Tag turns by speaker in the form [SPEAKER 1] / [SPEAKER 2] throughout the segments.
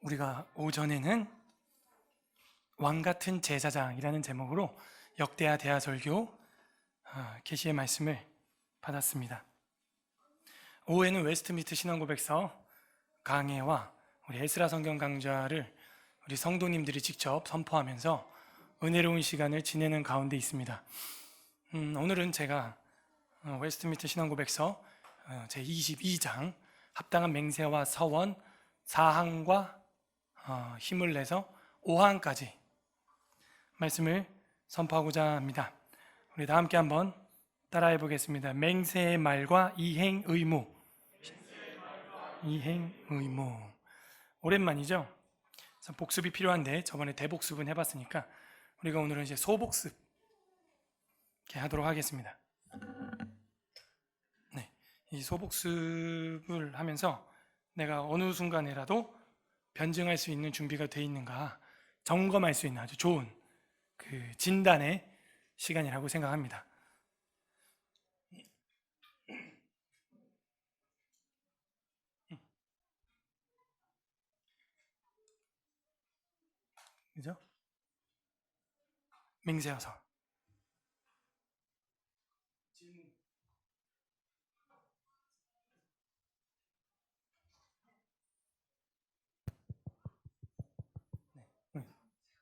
[SPEAKER 1] 우리가 오전에는 왕같은 제사장이라는 제목으로 역대하 대하설교 계시의 말씀을 받았습니다. 오후에는 웨스트민스터 신앙고백서 강해와 우리 에스라 성경 강좌를 우리 성도님들이 직접 선포하면서 은혜로운 시간을 지내는 가운데 있습니다. 오늘은 제가 웨스트민스터 신앙고백서 제22장 합당한 맹세와 서원 4항과 힘을 내서 5항까지 말씀을 선포하고자 합니다. 우리 다 함께 한번 따라해 보겠습니다. 맹세의 말과 이행 의무. 이행 의무. 오랜만이죠? 그래서 복습이 필요한데 저번에 대복습은 해봤으니까 우리가 오늘은 이제 소복습 이렇게 하도록 하겠습니다. 네, 이 소복습을 하면서 내가 어느 순간에라도 변증할 수 있는 준비가 돼 있는가 점검할 수 있는 아주 좋은 그 진단의 시간이라고 생각합니다. 그죠? 맹세어서.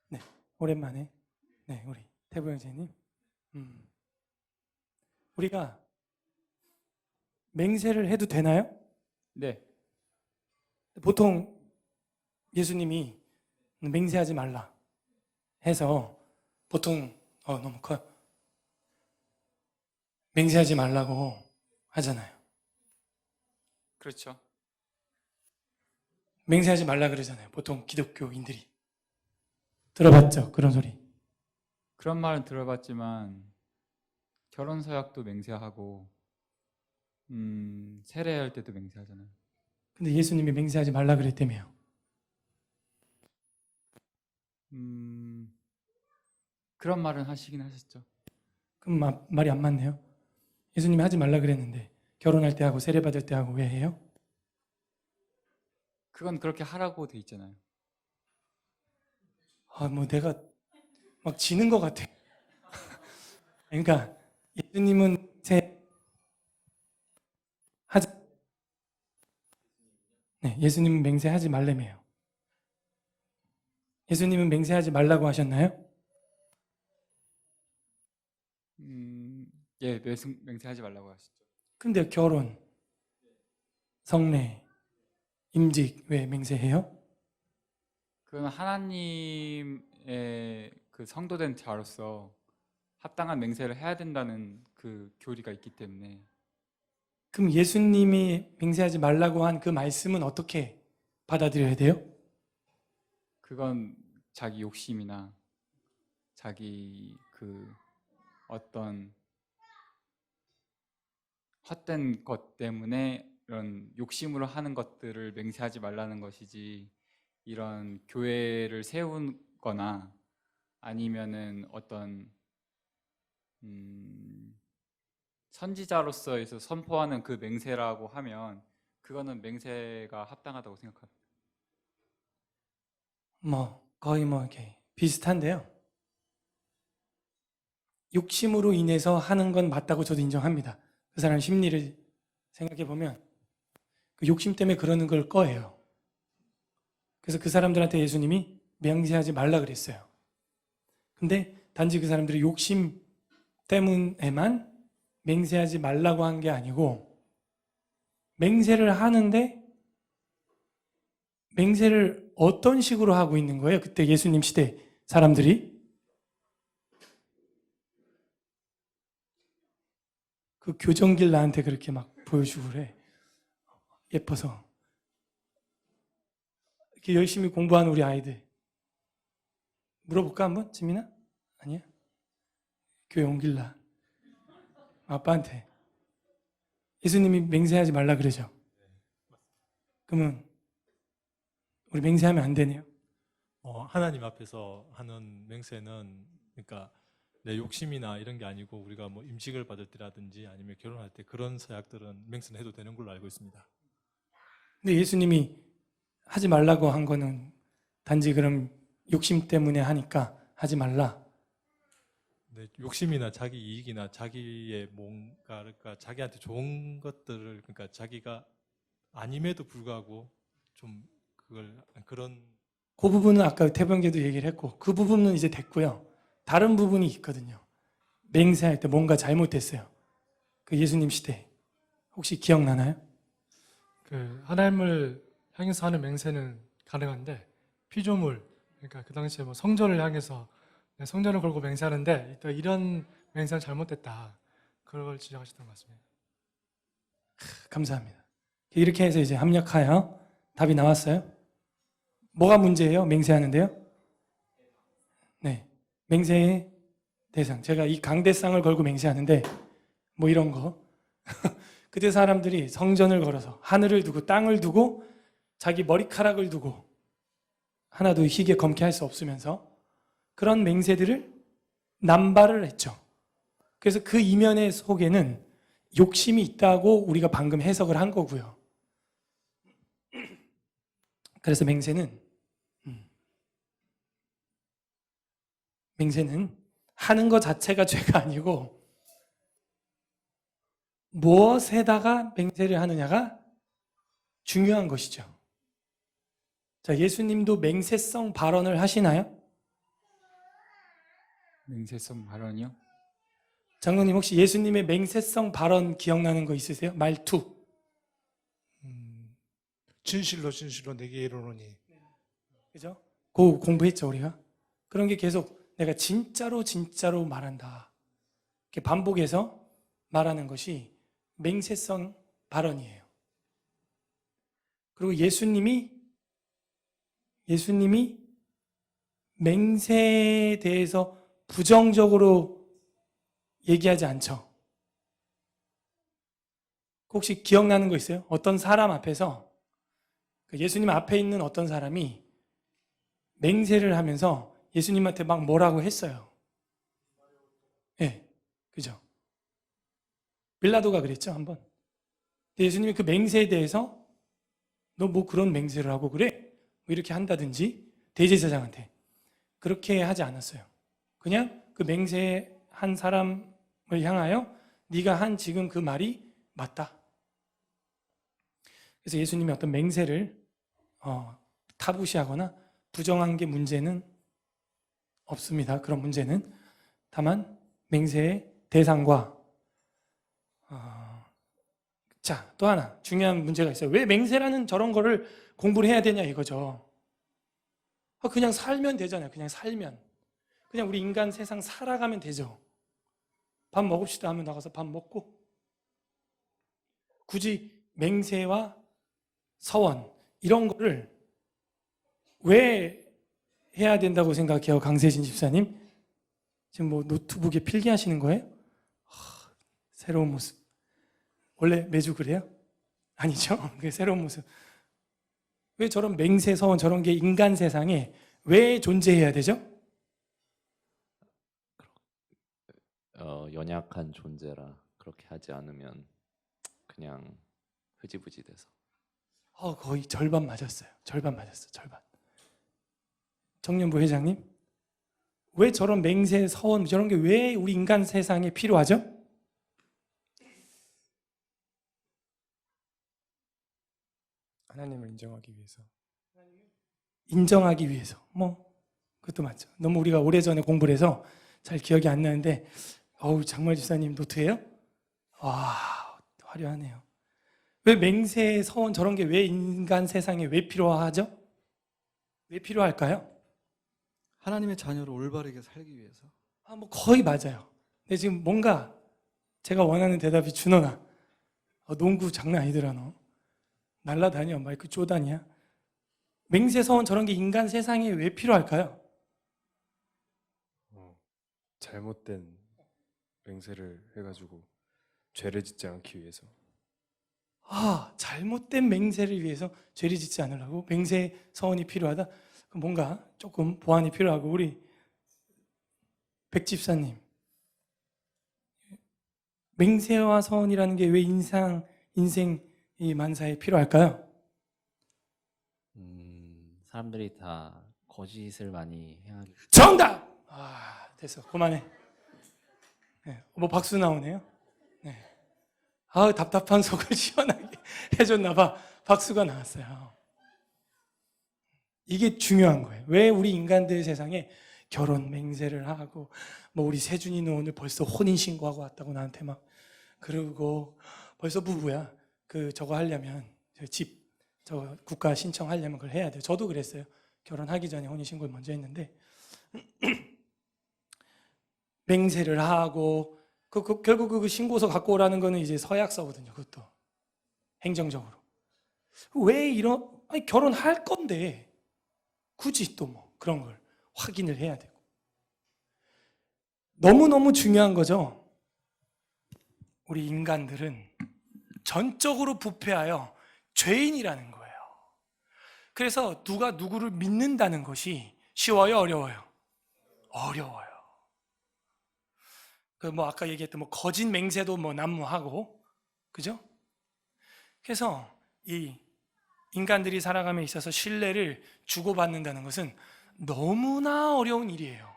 [SPEAKER 1] 네, 오랜만에 우리 태부 형제님, 우리가 맹세를 해도 되나요?
[SPEAKER 2] 네.
[SPEAKER 1] 보통 예수님이 맹세하지 말라 해서 보통 너무 커요. 맹세하지 말라고 하잖아요.
[SPEAKER 2] 그렇죠.
[SPEAKER 1] 맹세하지 말라 그러잖아요. 보통 기독교인들이. 들어봤죠? 그런 소리.
[SPEAKER 2] 그런 말은 들어봤지만 결혼 서약도 맹세하고 세례할 때도 맹세하잖아요.
[SPEAKER 1] 근데 예수님이 맹세하지 말라 그랬다며요.
[SPEAKER 2] 그런 말은 하시긴 하셨죠.
[SPEAKER 1] 그럼 말이 안 맞네요. 예수님이 하지 말라 그랬는데 결혼할 때 하고 세례 받을 때 하고 왜 해요?
[SPEAKER 2] 그건 그렇게 하라고 돼 있잖아요.
[SPEAKER 1] 뭐 내가 막 지는 것 같아. 그러니까 예수님은 예수님은 맹세하지 말래매요. 예수님은 맹세하지 말라고 하셨나요?
[SPEAKER 2] 예, 맹세하지 말라고 하시죠.
[SPEAKER 1] 근데 결혼, 성례, 임직 왜 맹세해요?
[SPEAKER 2] 그건 하나님의 그 성도된 자로서 합당한 맹세를 해야 된다는 그 교리가 있기 때문에.
[SPEAKER 1] 그럼 예수님이 맹세하지 말라고 한 그 말씀은 어떻게 받아들여야 돼요?
[SPEAKER 2] 그건 자기 욕심이나 자기 그 어떤 헛된 것 때문에 이런 욕심으로 하는 것들을 맹세하지 말라는 것이지, 이런 교회를 세우거나 아니면은 어떤 선지자로서에서 선포하는 그 맹세라고 하면 그거는 맹세가 합당하다고 생각합니다.
[SPEAKER 1] 거의 이렇게 비슷한데요. 욕심으로 인해서 하는 건 맞다고 저도 인정합니다. 그 사람 심리를 생각해 보면 그 욕심 때문에 그러는 걸 거예요. 그래서 그 사람들한테 예수님이 맹세하지 말라 그랬어요. 근데 단지 그 사람들이 욕심 때문에만 맹세하지 말라고 한 게 아니고, 맹세를 하는데 맹세를 어떤 식으로 하고 있는 거예요? 그때 예수님 시대 사람들이 그 교정길 나한테 그렇게 막 보여주고 그래. 예뻐서. 이렇게 열심히 공부하는 우리 아이들 물어볼까 한번? 지민아? 아니야? 교회 옮길라. 아빠한테 예수님이 맹세하지 말라 그러죠. 그러면 우리 맹세하면 안 되네요.
[SPEAKER 3] 하나님 앞에서 하는 맹세는, 그러니까 내 욕심이나 이런 게 아니고, 우리가 뭐 임직을 받을 때라든지 아니면 결혼할 때 그런 서약들은 맹세는 해도 되는 걸로 알고 있습니다.
[SPEAKER 1] 근데 예수님이 하지 말라고 한 거는 단지 그럼 욕심 때문에 하니까 하지 말라.
[SPEAKER 3] 네, 욕심이나 자기 이익이나 자기의 뭔가 그러니까 자기한테 좋은 것들을 그러니까 자기가 아님에도 불구하고 좀 그걸 그런
[SPEAKER 1] 그 부분은 아까 태병제도 얘기를 했고 그 부분은 이제 됐고요. 다른 부분이 있거든요. 맹세할 때 뭔가 잘못됐어요. 그 예수님 시대 혹시 기억나나요?
[SPEAKER 4] 그 하나님을 향해서 하는 맹세는 가능한데 피조물 그러니까 그 당시에 뭐 성전을 향해서 성전을 걸고 맹세하는데 또 이런 맹세는 잘못됐다 그걸 지적하셨던 것 같습니다.
[SPEAKER 1] 감사합니다. 이렇게 해서 이제 합력하여 답이 나왔어요. 뭐가 문제예요? 맹세하는데요? 네, 맹세의 대상. 제가 이 강대상을 걸고 맹세하는데 뭐 이런 거. 그때 사람들이 성전을 걸어서 하늘을 두고 땅을 두고 자기 머리카락을 두고 하나도 희게 검게 할 수 없으면서 그런 맹세들을 남발을 했죠. 그래서 그 이면의 속에는 욕심이 있다고 우리가 방금 해석을 한 거고요. 그래서 맹세는 하는 것 자체가 죄가 아니고 무엇에다가 맹세를 하느냐가 중요한 것이죠. 자, 예수님도 맹세성 발언을 하시나요?
[SPEAKER 2] 맹세성 발언이요?
[SPEAKER 1] 장로님 혹시 예수님의 맹세성 발언 기억나는 거 있으세요? 말투.
[SPEAKER 5] 진실로 진실로 내게 이르노니.
[SPEAKER 1] 그죠? 그거 공부했죠, 우리가? 그런 게 계속 내가 진짜로 진짜로 말한다. 이렇게 반복해서 말하는 것이 맹세성 발언이에요. 그리고 예수님이 맹세에 대해서 부정적으로 얘기하지 않죠. 혹시 기억나는 거 있어요? 어떤 사람 앞에서 예수님 앞에 있는 어떤 사람이 맹세를 하면서 예수님한테 막 뭐라고 했어요. 예, 네, 그죠? 빌라도가 그랬죠, 한번. 근데 예수님이 그 맹세에 대해서 너 뭐 그런 맹세를 하고 그래? 뭐 이렇게 한다든지 대제사장한테 그렇게 하지 않았어요. 그냥 그 맹세한 사람을 향하여 네가 한 지금 그 말이 맞다. 그래서 예수님이 어떤 맹세를 타부시하거나 부정한 게 문제는 없습니다. 그런 문제는. 다만 맹세의 대상과 자, 또 하나 중요한 문제가 있어요. 왜 맹세라는 저런 거를 공부를 해야 되냐 이거죠. 그냥 살면 되잖아요. 그냥 살면. 그냥 우리 인간 세상 살아가면 되죠. 밥 먹읍시다 하면 나가서 밥 먹고. 굳이 맹세와 서원 이런 거를 왜 해야 된다고 생각해요, 강세진 집사님? 지금 뭐 노트북에 필기하시는 거예요? 새로운 모습. 원래 매주 그래요? 아니죠. 그게 새로운 모습. 왜 저런 맹세, 서원 저런 게 인간 세상에 왜 존재해야 되죠?
[SPEAKER 6] 연약한 존재라 그렇게 하지 않으면 그냥 흐지부지 돼서.
[SPEAKER 1] 거의 절반 맞았어요. 절반. 청년부 회장님, 왜 저런 맹세, 서원 저런 게 왜 우리 인간 세상에 필요하죠?
[SPEAKER 7] 하나님을 인정하기 위해서.
[SPEAKER 1] 인정하기 위해서. 뭐 그것도 맞죠. 너무 우리가 오래전에 공부를 해서 잘 기억이 안 나는데 장말 집사님 노트예요? 와, 화려하네요. 왜 맹세, 서원 저런 게 왜 인간 세상에 왜 필요하죠? 왜 필요할까요?
[SPEAKER 8] 하나님의 자녀를 올바르게 살기 위해서.
[SPEAKER 1] 뭐 거의 맞아요. 근데 지금 뭔가 제가 원하는 대답이 준호나 농구 장난 아니더라 너. 날라다녀 마이크 쪼다니야. 맹세, 서원 저런 게 인간 세상에 왜 필요할까요?
[SPEAKER 7] 잘못된 맹세를 해가지고 죄를 짓지 않기 위해서.
[SPEAKER 1] 잘못된 맹세를 위해서 죄를 짓지 않으려고 맹세, 서원이 필요하다. 뭔가 조금 보완이 필요하고 우리 백집사님 맹세와 서원이라는 게 왜 인생 이 만사에 필요할까요?
[SPEAKER 9] 사람들이 다 거짓을 많이 행하기
[SPEAKER 1] 정답! 됐어. 그만해. 네, 뭐 박수 나오네요. 네. 답답한 속을 시원하게 해줬나 봐. 박수가 나왔어요. 이게 중요한 거예요. 왜 우리 인간들 세상에 결혼 맹세를 하고, 뭐 우리 세준이는 오늘 벌써 혼인신고하고 왔다고 나한테 막 그러고, 벌써 부부야. 저거 하려면, 저 국가 신청하려면 그걸 해야 돼요. 저도 그랬어요. 결혼하기 전에 혼인신고를 먼저 했는데, 맹세를 하고, 결국 그 신고서 갖고 오라는 거는 이제 서약서거든요. 그것도. 행정적으로. 왜 아니, 결혼할 건데, 굳이 또 뭐 그런 걸 확인을 해야 되고. 너무너무 중요한 거죠. 우리 인간들은 전적으로 부패하여 죄인이라는 거예요. 그래서 누가 누구를 믿는다는 것이 쉬워요, 어려워요? 어려워요. 뭐 아까 얘기했던 뭐 거짓 맹세도 뭐 난무하고, 그죠? 그래서 이 인간들이 살아감에 있어서 신뢰를 주고받는다는 것은 너무나 어려운 일이에요.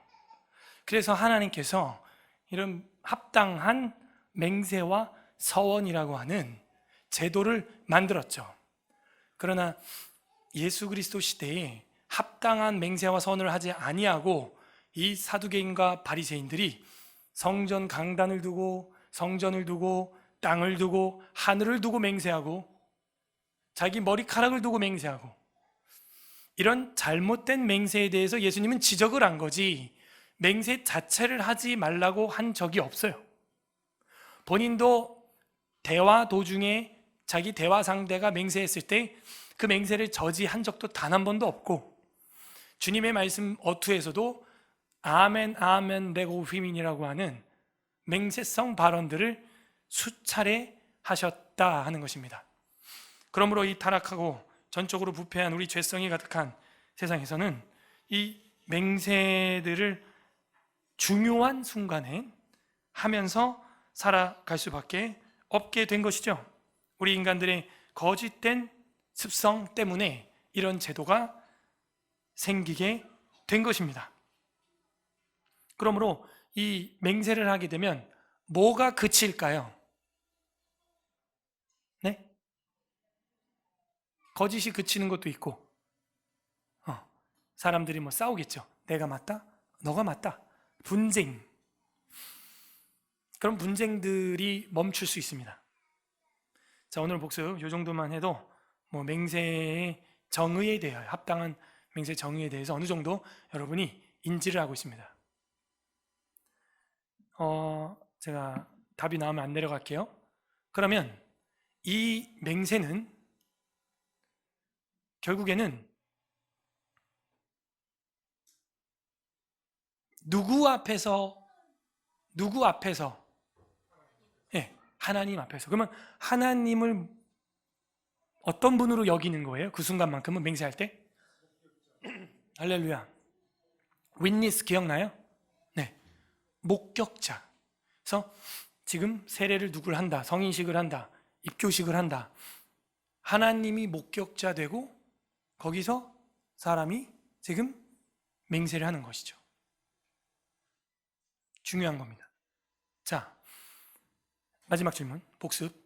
[SPEAKER 1] 그래서 하나님께서 이런 합당한 맹세와 서원이라고 하는 제도를 만들었죠. 그러나 예수 그리스도 시대에 합당한 맹세와 서원을 하지 아니하고 이 사두개인과 바리새인들이 성전 강단을 두고 성전을 두고 땅을 두고 하늘을 두고 맹세하고 자기 머리카락을 두고 맹세하고, 이런 잘못된 맹세에 대해서 예수님은 지적을 한 거지 맹세 자체를 하지 말라고 한 적이 없어요. 본인도 대화 도중에 자기 대화 상대가 맹세했을 때 그 맹세를 저지한 적도 단 한 번도 없고, 주님의 말씀 어투에서도 아멘 아멘 레고 휘민이라고 하는 맹세성 발언들을 수차례 하셨다 하는 것입니다. 그러므로 이 타락하고 전적으로 부패한 우리 죄성이 가득한 세상에서는 이 맹세들을 중요한 순간에 하면서 살아갈 수밖에 없게 된 것이죠. 우리 인간들의 거짓된 습성 때문에 이런 제도가 생기게 된 것입니다. 그러므로 이 맹세를 하게 되면 뭐가 그칠까요? 네? 거짓이 그치는 것도 있고, 사람들이 뭐 싸우겠죠. 내가 맞다? 너가 맞다. 분쟁. 그런 분쟁들이 멈출 수 있습니다. 자, 오늘 복습 이 정도만 해도 뭐 맹세의 정의에 대하여, 합당한 맹세 정의에 대해서 어느 정도 여러분이 인지를 하고 있습니다. 제가 답이 나오면 안 내려갈게요. 그러면 이 맹세는 결국에는 누구 앞에서? 예, 하나님 앞에서. 그러면 하나님을 어떤 분으로 여기는 거예요? 그 순간만큼은 맹세할 때? 할렐루야. 윈니스 기억나요? 네, 목격자. 그래서 지금 세례를 누굴 한다, 성인식을 한다, 입교식을 한다. 하나님이 목격자 되고 거기서 사람이 지금 맹세를 하는 것이죠. 중요한 겁니다. 자, 마지막 질문, 복습.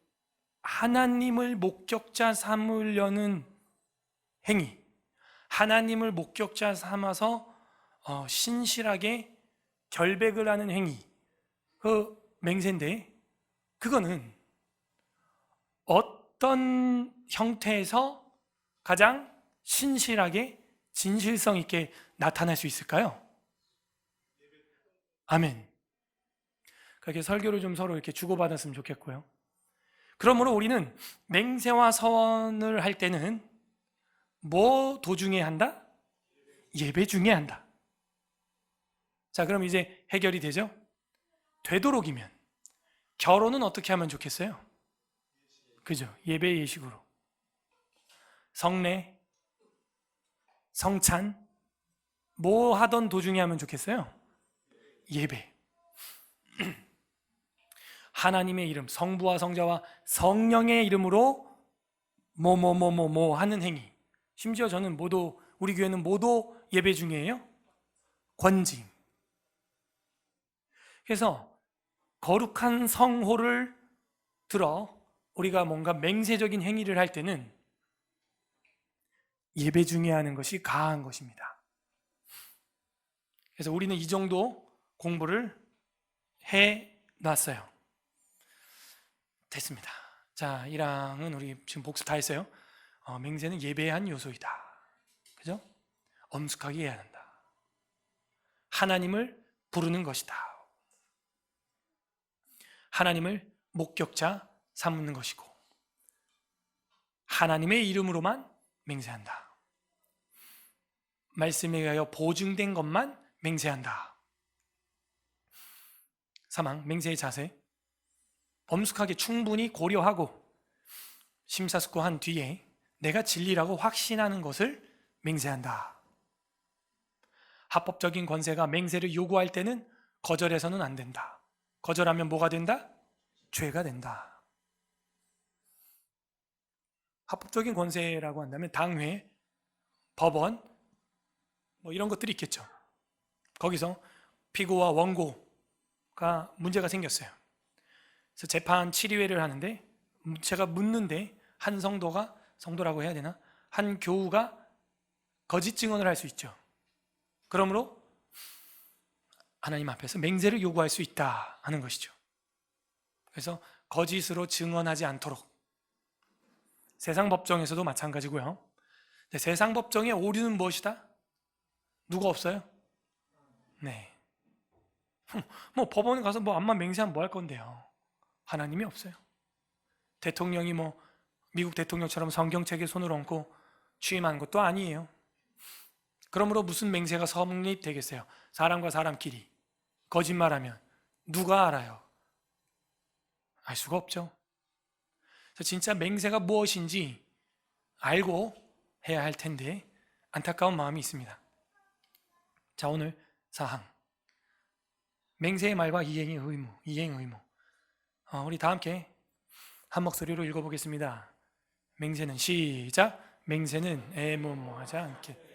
[SPEAKER 1] 하나님을 목격자 삼으려는 행위, 하나님을 목격자 삼아서 신실하게 결백을 하는 행위, 그 맹세인데, 그거는 어떤 형태에서 가장 신실하게 진실성 있게 나타날 수 있을까요? 아멘. 그렇게 설교를 좀 서로 이렇게 주고받았으면 좋겠고요. 그러므로 우리는 맹세와 서원을 할 때는 뭐 도중에 한다? 예배 중에 한다. 자, 그럼 이제 해결이 되죠? 되도록이면 결혼은 어떻게 하면 좋겠어요? 그죠? 예배 예식으로. 성례, 성찬, 뭐 하던 도중에 하면 좋겠어요? 예배. 하나님의 이름, 성부와 성자와 성령의 이름으로 뭐 하는 행위. 심지어 저는 모두 우리 교회는 모두 예배 중이에요. 권징. 그래서 거룩한 성호를 들어 우리가 뭔가 맹세적인 행위를 할 때는 예배 중에 하는 것이 가한 것입니다. 그래서 우리는 이 정도 공부를 해놨어요. 됐습니다. 자, 1항은 우리 지금 복습 다 했어요. 맹세는 예배의 한 요소이다. 그죠? 엄숙하게 해야 한다. 하나님을 부르는 것이다. 하나님을 목격자 삼는 것이고 하나님의 이름으로만 맹세한다. 말씀에 의하여 보증된 것만 맹세한다. 3항 맹세의 자세. 엄숙하게 충분히 고려하고 심사숙고한 뒤에 내가 진리라고 확신하는 것을 맹세한다. 합법적인 권세가 맹세를 요구할 때는 거절해서는 안 된다. 거절하면 뭐가 된다? 죄가 된다. 합법적인 권세라고 한다면 당회, 법원 뭐 이런 것들이 있겠죠. 거기서 피고와 원고가 문제가 생겼어요. 그래서 재판 7회를 하는데 제가 묻는데 한 성도라고 해야 되나? 한 교우가 거짓 증언을 할 수 있죠. 그러므로 하나님 앞에서 맹세를 요구할 수 있다 하는 것이죠. 그래서 거짓으로 증언하지 않도록. 세상 법정에서도 마찬가지고요. 세상 법정의 오류는 무엇이다? 누가 없어요? 네. 뭐 법원에 가서 뭐 암만 맹세하면 뭐 할 건데요. 하나님이 없어요. 대통령이 뭐 미국 대통령처럼 성경책에 손을 얹고 취임한 것도 아니에요. 그러므로 무슨 맹세가 성립되겠어요? 사람과 사람끼리 거짓말하면 누가 알아요? 알 수가 없죠. 그래서 진짜 맹세가 무엇인지 알고 해야 할 텐데 안타까운 마음이 있습니다. 자, 오늘 4항 맹세의 말과 이행의 의무. 우리 다 함께 한 목소리로 읽어보겠습니다. 맹세는 시작. 맹세는 애무모하지 않게.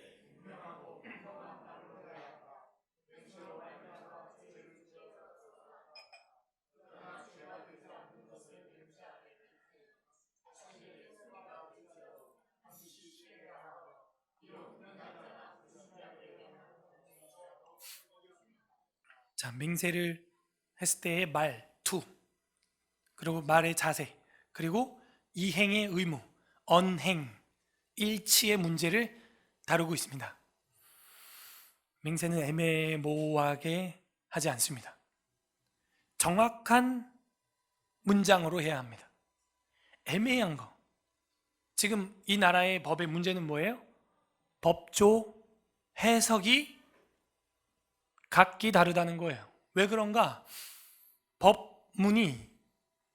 [SPEAKER 1] 자, 맹세를 했을 때의 말, 투, 그리고 말의 자세, 그리고 이행의 의무, 언행, 일치의 문제를 다루고 있습니다. 맹세는 애매모호하게 하지 않습니다. 정확한 문장으로 해야 합니다. 애매한 거. 지금 이 나라의 법의 문제는 뭐예요? 법조 해석이 각기 다르다는 거예요. 왜 그런가? 법문이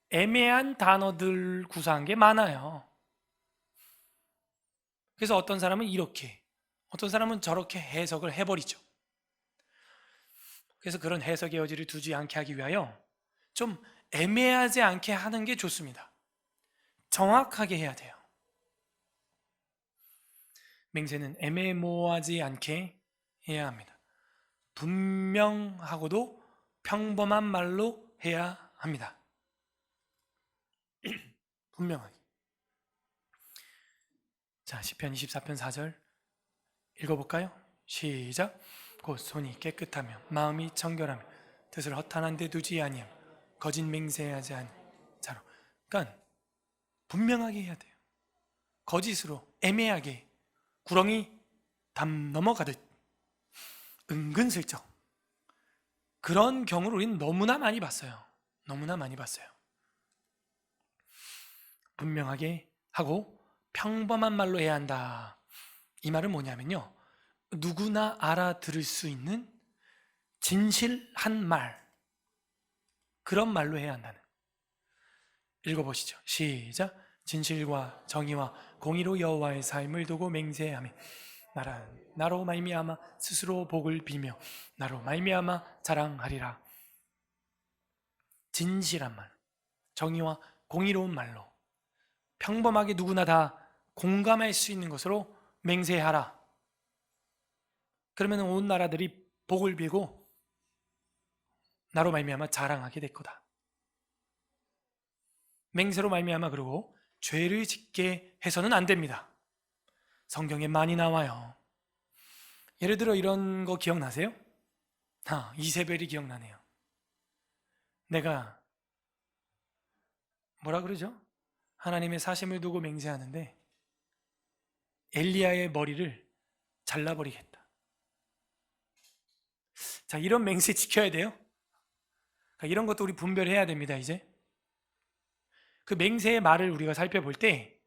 [SPEAKER 1] 애매한 단어들 구사한 게 많아요. 그래서 어떤 사람은 이렇게, 어떤 사람은 저렇게 해석을 해버리죠. 그래서 그런 해석의 여지를 두지 않게 하기 위하여 좀 애매하지 않게 하는 게 좋습니다. 정확하게 해야 돼요. 맹세는 애매모호하지 않게 해야 합니다. 분명하고도 평범한 말로 해야 합니다. 분명하게. 자, 시편 24편 4절 읽어볼까요? 시작. 곧 손이 깨끗하며 마음이 청결하며 뜻을 허탄한 데 두지 아니하며 거짓 맹세하지 않은 자로. 그러니까 분명하게 해야 돼요. 거짓으로 애매하게 구렁이 담 넘어가듯 은근슬쩍 그런 경우를 우리는 너무나 많이 봤어요. 너무나 많이 봤어요. 분명하게 하고 평범한 말로 해야 한다. 이 말은 뭐냐면요, 누구나 알아들을 수 있는 진실한 말, 그런 말로 해야 한다는. 읽어보시죠. 시작. 진실과 정의와 공의로 여호와의 삶을 두고 맹세하며 나로 말미암아 스스로 복을 빌며 나로 말미암아 자랑하리라. 진실한 말, 정의와 공의로운 말로 평범하게 누구나 다 공감할 수 있는 것으로 맹세하라. 그러면 온 나라들이 복을 빌고 나로 말미암아 자랑하게 될 거다. 맹세로 말미암아 그러고 죄를 짓게 해서는 안 됩니다. 성경에 많이 나와요. 예를 들어 이런 거 기억나세요? 이세벨이 기억나네요. 내가 뭐라 그러죠? 하나님의 사심을 두고 맹세하는데 엘리야의 머리를 잘라버리겠다. 자, 이런 맹세 지켜야 돼요. 그러니까 이런 것도 우리 분별해야 됩니다. 이제 그 맹세의 말을 우리가 살펴볼 때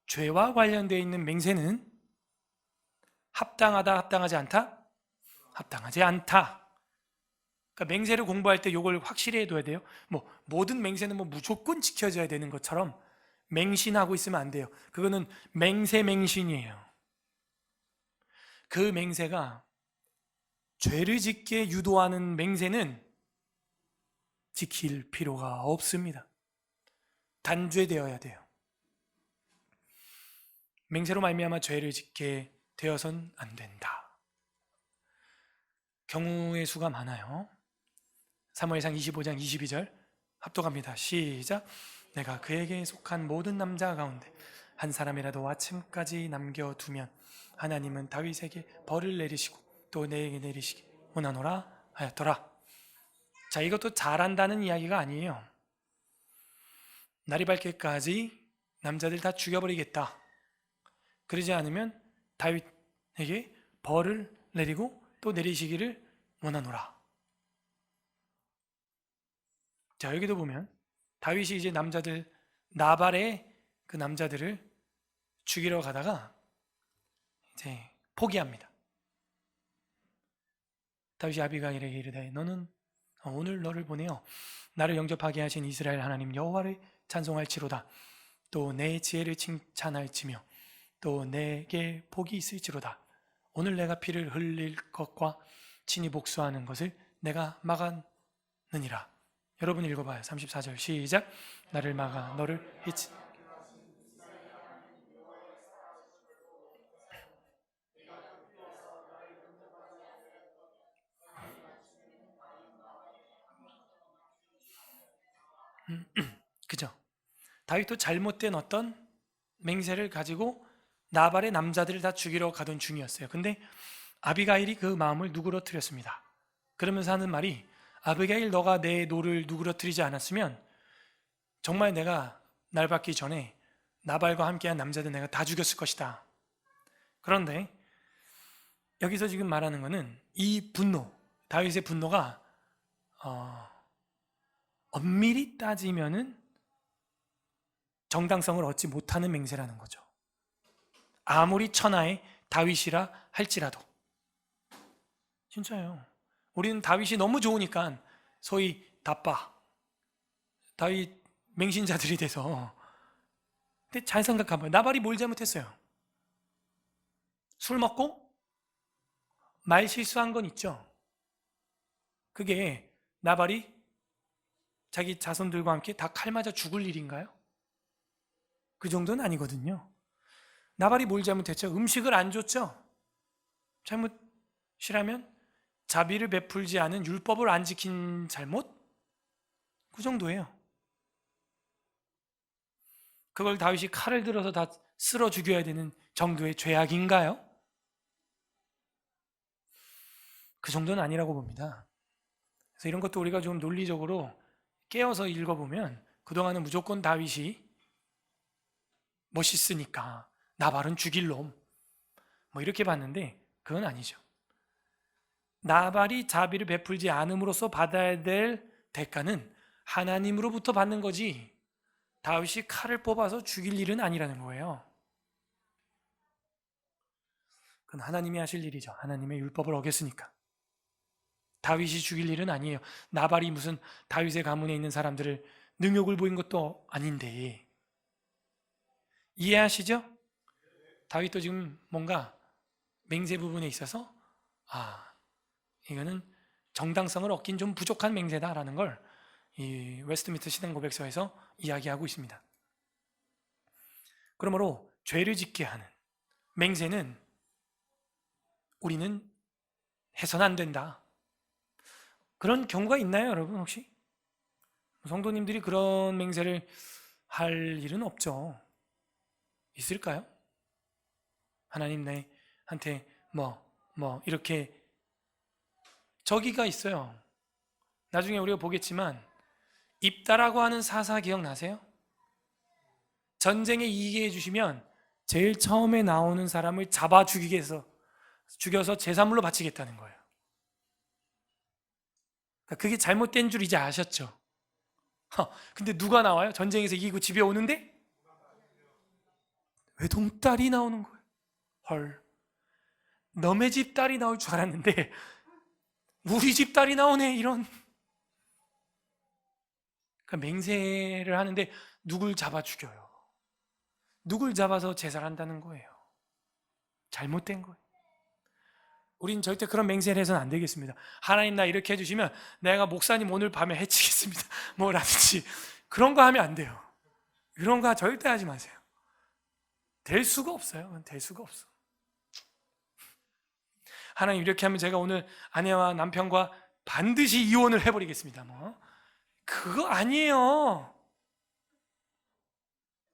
[SPEAKER 1] 죄와 관련되어 있는 맹세는 합당하다, 합당하지 않다? 합당하지 않다. 그러니까 맹세를 공부할 때 이걸 확실히 해둬야 돼요. 모든 맹세는 무조건 지켜져야 되는 것처럼 맹신하고 있으면 안 돼요. 그거는 맹신이에요. 그 맹세가 죄를 짓게 유도하는 맹세는 지킬 필요가 없습니다. 단죄되어야 돼요. 맹세로 말미암아 죄를 짓게 되어선 안 된다. 경우의 수가 많아요. 사무엘상 25장 22절 합독합니다. 시작. 내가 그에게 속한 모든 남자 가운데 한 사람이라도 아침까지 남겨두면 하나님은 다윗에게 벌을 내리시고 또 내게 내리시기 원하노라 하였더라. 자, 이것도 잘한다는 이야기가 아니에요. 날이 밝기까지 남자들 다 죽여버리겠다. 그러지 않으면 다윗에게 벌을 내리고 또 내리시기를 원하노라. 자, 여기도 보면 다윗이 이제 나발의 그 남자들을 죽이러 가다가 이제 포기합니다. 다윗이 아비가일에게 이르되 너는 오늘 너를 보내어 나를 영접하게 하신 이스라엘 하나님 여호와를 찬송할지로다. 또 내 지혜를 칭찬할지며 또 내게 복이 있을지로다. 오늘 내가 피를 흘릴 것과 친히 복수하는 것을 내가 막았느니라. 여러분 읽어봐요. 34절 시작. 나를 막아 너를 해치 그죠? 다윗도 잘못된 어떤 맹세를 가지고 나발의 남자들을 다 죽이러 가던 중이었어요. 근데 아비가일이 그 마음을 누그러뜨렸습니다. 그러면서 하는 말이 아비가일 너가 내 노를 누그러뜨리지 않았으면 정말 내가 날 받기 전에 나발과 함께한 남자들 내가 다 죽였을 것이다. 그런데 여기서 지금 말하는 것은 이 분노, 다윗의 분노가 엄밀히 따지면은 정당성을 얻지 못하는 맹세라는 거죠. 아무리 천하의 다윗이라 할지라도. 진짜요. 우리는 다윗이 너무 좋으니까 소위 다윗 맹신자들이 돼서. 근데 잘 생각해봐요. 나발이 뭘 잘못했어요? 술 먹고 말 실수한 건 있죠. 그게 나발이 자기 자손들과 함께 다 칼 맞아 죽을 일인가요? 그 정도는 아니거든요. 나발이 뭘 잘못했죠? 음식을 안 줬죠? 잘못이라면 자비를 베풀지 않은 율법을 안 지킨 잘못? 그 정도예요. 그걸 다윗이 칼을 들어서 다 쓸어 죽여야 되는 정도의 죄악인가요? 그 정도는 아니라고 봅니다. 그래서 이런 것도 우리가 좀 논리적으로 깨어서 읽어보면 그동안은 무조건 다윗이 멋있으니까 나발은 죽일 놈 이렇게 봤는데 그건 아니죠. 나발이 자비를 베풀지 않음으로써 받아야 될 대가는 하나님으로부터 받는 거지 다윗이 칼을 뽑아서 죽일 일은 아니라는 거예요. 그건 하나님이 하실 일이죠. 하나님의 율법을 어겼으니까. 다윗이 죽일 일은 아니에요. 나발이 무슨 다윗의 가문에 있는 사람들을 능욕을 보인 것도 아닌데. 이해하시죠? 다윗도 지금 뭔가 맹세 부분에 있어서 이거는 정당성을 얻긴 좀 부족한 맹세다라는 걸 이 웨스트민스터 신앙고백서에서 이야기하고 있습니다. 그러므로 죄를 짓게 하는 맹세는 우리는 해서는 안 된다. 그런 경우가 있나요, 여러분 혹시? 성도님들이 그런 맹세를 할 일은 없죠. 있을까요? 하나님 나한테 이렇게 저기가 있어요. 나중에 우리가 보겠지만 입다라고 하는 사사 기억나세요? 전쟁에 이기게 해주시면 제일 처음에 나오는 사람을 잡아 죽여서 제사물로 바치겠다는 거예요. 그러니까 그게 잘못된 줄 이제 아셨죠? 근데 누가 나와요? 전쟁에서 이기고 집에 오는데 외동딸이 나오는 거예요. 헐, 너네 집 딸이 나올 줄 알았는데 우리 집 딸이 나오네. 이런. 그러니까 맹세를 하는데 누굴 잡아 죽여요. 누굴 잡아서 제사를 한다는 거예요. 잘못된 거예요. 우린 절대 그런 맹세를 해서는 안 되겠습니다. 하나님 나 이렇게 해주시면 내가 목사님 오늘 밤에 해치겠습니다. 뭐라든지 그런 거 하면 안 돼요. 이런 거 절대 하지 마세요. 될 수가 없어요. 될 수가 없어. 하나님 이렇게 하면 제가 오늘 아내와 남편과 반드시 이혼을 해버리겠습니다. 그거 아니에요.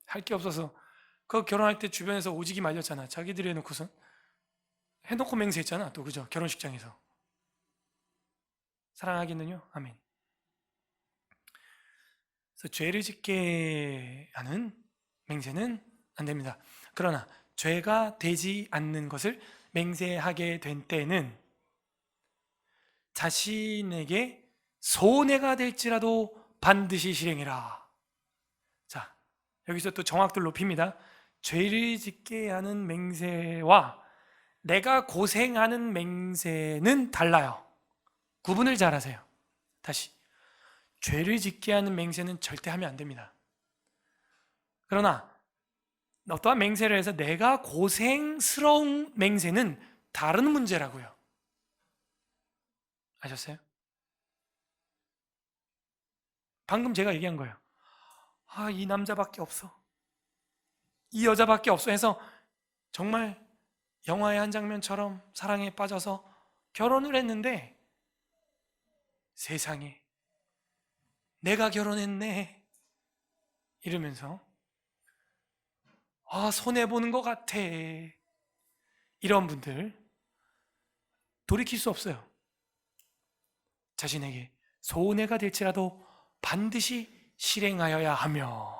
[SPEAKER 1] 할 게 없어서 그 결혼할 때 주변에서 오지기 말렸잖아. 자기들이 해놓고선 해놓고 맹세했잖아. 또 그죠? 결혼식장에서. 사랑하겠느냐? 아멘. 그래서 죄를 짓게 하는 맹세는 안 됩니다. 그러나 죄가 되지 않는 것을 맹세하게 된 때는 자신에게 손해가 될지라도 반드시 실행해라. 자, 여기서 또 정확도를 높입니다. 죄를 짓게 하는 맹세와 내가 고생하는 맹세는 달라요. 구분을 잘 하세요. 다시, 죄를 짓게 하는 맹세는 절대 하면 안 됩니다. 그러나 어떠한 맹세를 해서 내가 고생스러운 맹세는 다른 문제라고요. 아셨어요? 방금 제가 얘기한 거예요. 이 남자밖에 없어. 이 여자밖에 없어 해서 정말 영화의 한 장면처럼 사랑에 빠져서 결혼을 했는데 세상에 내가 결혼했네 이러면서 손해보는 것 같아. 이런 분들 돌이킬 수 없어요. 자신에게 손해가 될지라도 반드시 실행하여야 하며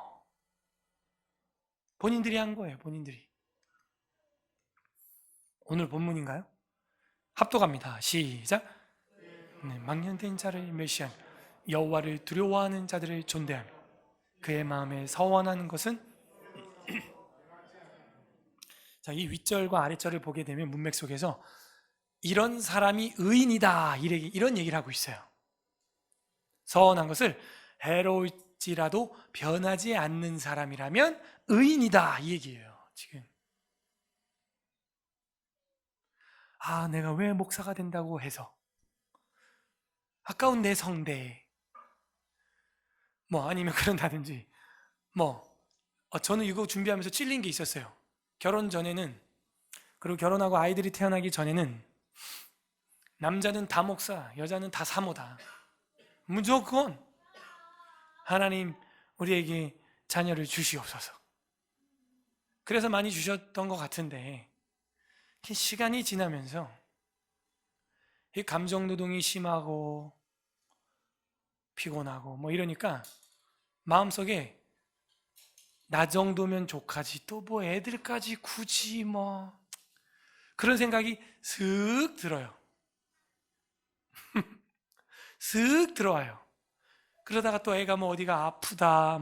[SPEAKER 1] 본인들이 한 거예요. 본인들이. 오늘 본문인가요? 합독합니다. 시작. 네, 망령된 자를 멸시한 여호와를 두려워하는 자들을 존대하며 그의 마음에 서원하는 것은 자, 이 윗절과 아랫절을 보게 되면 문맥 속에서 이런 사람이 의인이다 이런 얘기를 하고 있어요. 서원한 것을 해로울지라도 변하지 않는 사람이라면 의인이다 이 얘기예요. 지금 내가 왜 목사가 된다고 해서 아까운 내 성대 아니면 그런다든지 저는 이거 준비하면서 찔린 게 있었어요. 결혼 전에는, 그리고 결혼하고 아이들이 태어나기 전에는 남자는 다 목사, 여자는 다 사모다. 무조건 하나님 우리에게 자녀를 주시옵소서. 그래서 많이 주셨던 것 같은데 시간이 지나면서 이 감정 노동이 심하고 피곤하고 이러니까 마음속에 나 정도면 족하지 또 애들까지 굳이 그런 생각이 슥 들어요. 슥 들어와요. 그러다가 또 애가 어디가 아프다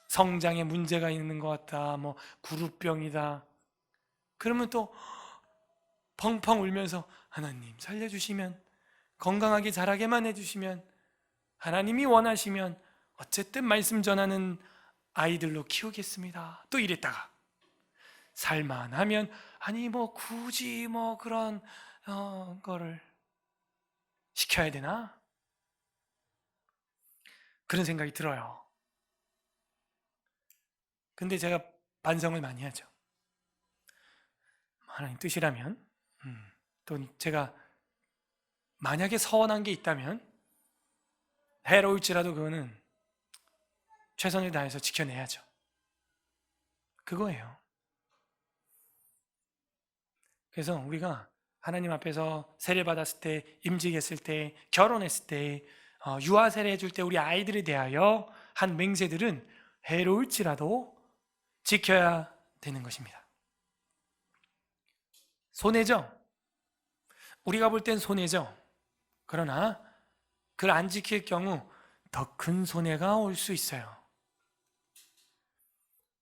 [SPEAKER 1] 성장에 문제가 있는 것 같다 구루병이다 그러면 또 펑펑 울면서 하나님 살려주시면 건강하게 자라게만 해주시면 하나님이 원하시면 어쨌든 말씀 전하는 아이들로 키우겠습니다. 또 이랬다가 살만하면 굳이 그런 거를 시켜야 되나? 그런 생각이 들어요. 근데 제가 반성을 많이 하죠. 하나님 뜻이라면 또 제가 만약에 서운한 게 있다면 해로울지라도 그거는 최선을 다해서 지켜내야죠. 그거예요. 그래서 우리가 하나님 앞에서 세례받았을 때, 임직했을 때, 결혼했을 때, 유아 세례해줄 때 우리 아이들에 대하여 한 맹세들은 해로울지라도 지켜야 되는 것입니다. 손해죠? 우리가 볼 땐 손해죠. 그러나 그걸 안 지킬 경우 더 큰 손해가 올 수 있어요.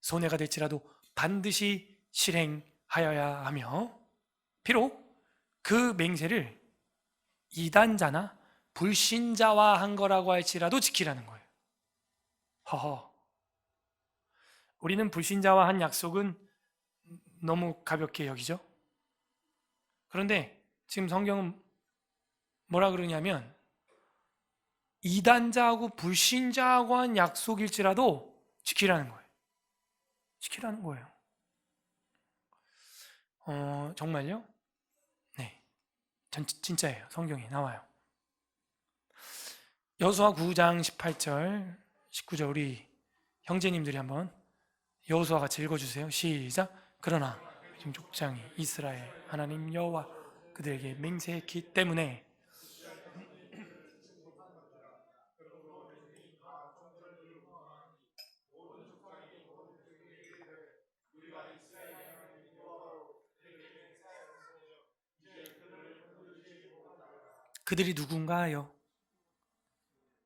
[SPEAKER 1] 손해가 될지라도 반드시 실행하여야 하며, 비록 그 맹세를 이단자나 불신자와 한 거라고 할지라도 지키라는 거예요. 허허. 우리는 불신자와 한 약속은 너무 가볍게 여기죠. 그런데 지금 성경은 뭐라 그러냐면 이단자하고 불신자하고 한 약속일지라도 지키라는 거예요. 지키라는 거예요. 정말요? 네, 진짜예요. 성경에 나와요. 여호수아 9장 18절, 19절 우리 형제님들이 한번 여호수아 같이 읽어주세요. 시작. 그러나 족장이 이스라엘 하나님 여호와 그들에게 맹세했기 때문에 그들이 누군가요?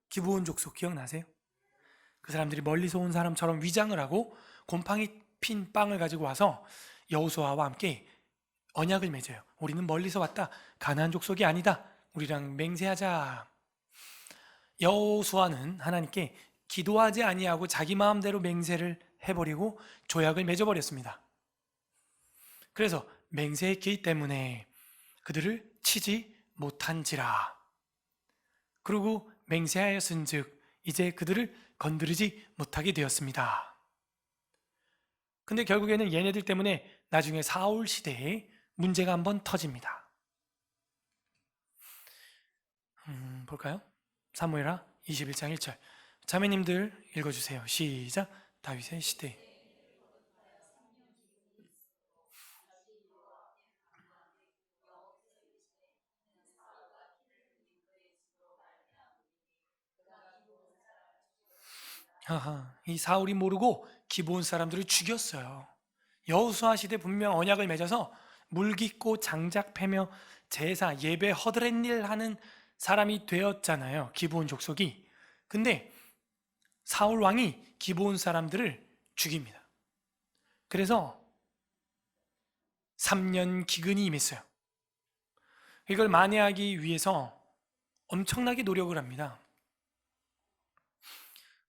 [SPEAKER 1] 기브온 족속 기억나세요? 그 사람들이 멀리서 온 사람처럼 위장을 하고 곰팡이 핀 빵을 가지고 와서 여호수아와 함께 언약을 맺어요. 우리는 멀리서 왔다. 가나안 족속이 아니다. 우리랑 맹세하자. 여호수아는 하나님께 기도하지 아니하고 자기 마음대로 맹세를 해버리고 조약을 맺어버렸습니다. 그래서 맹세했기 때문에 그들을 치지 못한지라. 그리고 맹세하였은즉 이제 그들을 건드리지 못하게 되었습니다. 근데 결국에는 얘네들 때문에 나중에 사울 시대에 문제가 한번 터집니다. 볼까요? 사무엘하 21장 1절. 자매님들 읽어주세요. 시작. 다윗의 시대. 이 사울이 모르고 기브온 사람들을 죽였어요. 여호수아 시대 분명 언약을 맺어서 물 깃고 장작 패며 제사 예배 허드렛일 하는 사람이 되었잖아요. 기브온 족속이. 근데 사울 왕이 기브온 사람들을 죽입니다. 그래서 3년 기근이 임했어요. 이걸 만회하기 위해서 엄청나게 노력을 합니다.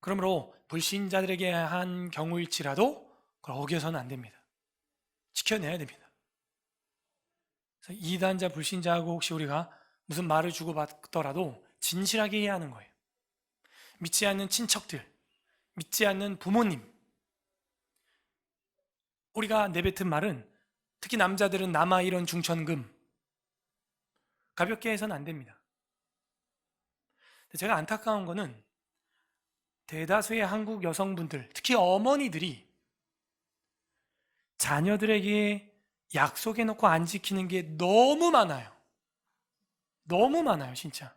[SPEAKER 1] 그러므로 불신자들에게 한 경우일지라도 그걸 어겨서는 안 됩니다. 지켜내야 됩니다. 그래서 이단자 불신자하고 혹시 우리가 무슨 말을 주고받더라도 진실하게 해야 하는 거예요. 믿지 않는 친척들, 믿지 않는 부모님, 우리가 내뱉은 말은 특히 남자들은 남아 이런 중천금 가볍게 해서는 안 됩니다. 제가 안타까운 거는 대다수의 한국 여성분들, 특히 어머니들이 자녀들에게 약속해놓고 안 지키는 게 너무 많아요. 너무 많아요, 진짜.